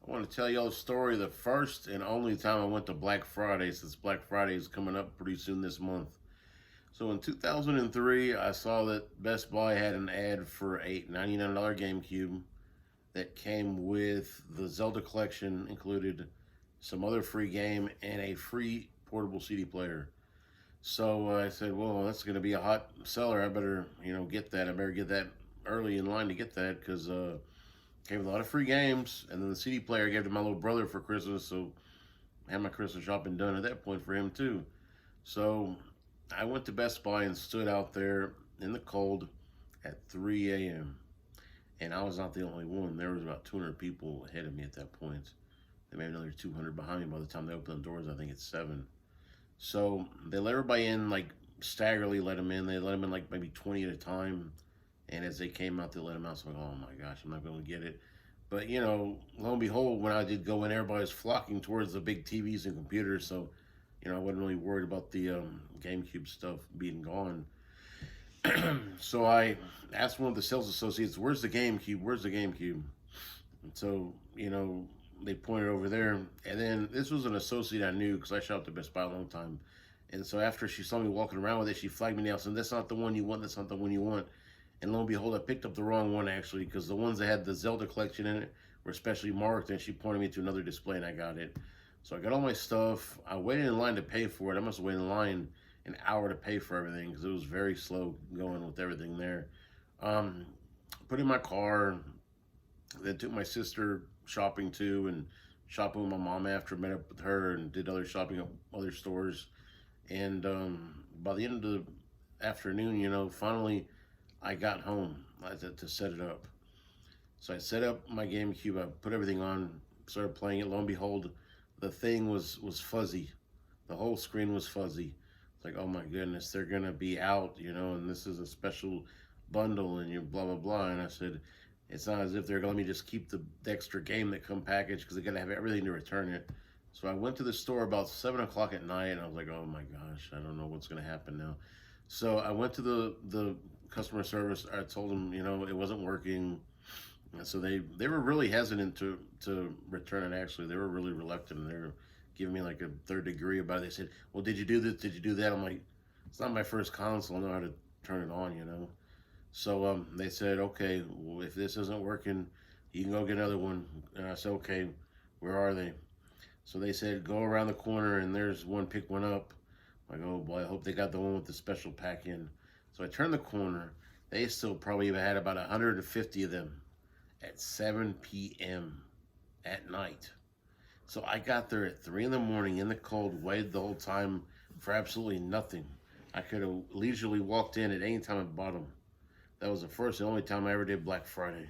I want to tell y'all a story. The first and only time I went to Black Friday, since Black Friday is coming up pretty soon this month. So in 2003, I saw that Best Buy had an ad for a $99 GameCube that came with the Zelda collection, included some other free game and a free portable CD player. So I said, well, that's going to be a hot seller. I better, get that. I better get that early in line to get that because came with a lot of free games. And then the CD player I gave to my little brother for Christmas. So I had my Christmas shopping done at that point for him too. So I went to Best Buy and stood out there in the cold at 3 a.m. And I was not the only one. There was about 200 people ahead of me at that point. There may be another 200 behind me by the time they opened the doors. I think it's 7. So they let everybody in, like staggerly let them in. They let them in like maybe 20 at a time. And as they came out, they let them out. So I'm like, oh my gosh, I'm not going to get it. But, lo and behold, when I did go in, everybody was flocking towards the big TVs and computers. So, I wasn't really worried about the GameCube stuff being gone. So I asked one of the sales associates, where's the GameCube? Where's the GameCube? And so, they pointed over there. And then this was an associate I knew because I shopped at Best Buy a long time. And so after she saw me walking around with it, she flagged me down saying, that's not the one you want, that's not the one you want. And lo and behold, I picked up the wrong one actually because the ones that had the Zelda collection in it were specially marked, and she pointed me to another display and I got it. So I got all my stuff. I waited in line to pay for it. I must have waited in line an hour to pay for everything because it was very slow going with everything there. Put in my car, then took my sister shopping too, and shopping with my mom after, met up with her and did other shopping at other stores. And by the end of the afternoon, finally I got home to set it up. So I set up my GameCube, I put everything on, started playing it. Lo and behold, the thing was fuzzy. The whole screen was fuzzy. It's like, oh my goodness, they're gonna be out, and this is a special bundle and you blah, blah, blah. And I said, it's not as if they're gonna let me just keep the extra game that come packaged because they gotta have everything to return it. So I went to the store about 7 o'clock at night and I was like, oh my gosh, I don't know what's gonna happen now. So I went to the customer service. I told them, it wasn't working. And so they were really hesitant to return it. Actually, they were really reluctant, and they were giving me like a third degree about it. They said, well, did you do this? Did you do that? I'm like, it's not my first console. I know how to turn it on. So they said, okay, well, if this isn't working, you can go get another one. And I said, okay, where are they? So they said, go around the corner and there's one, pick one up. I go, oh boy, I hope they got the one with the special pack in. So I turned the corner. They still probably had about 150 of them at 7 p.m. at night. So I got there at 3 in the morning in the cold, waited the whole time for absolutely nothing. I could have leisurely walked in at any time and bought them. That was the first and only time I ever did Black Friday.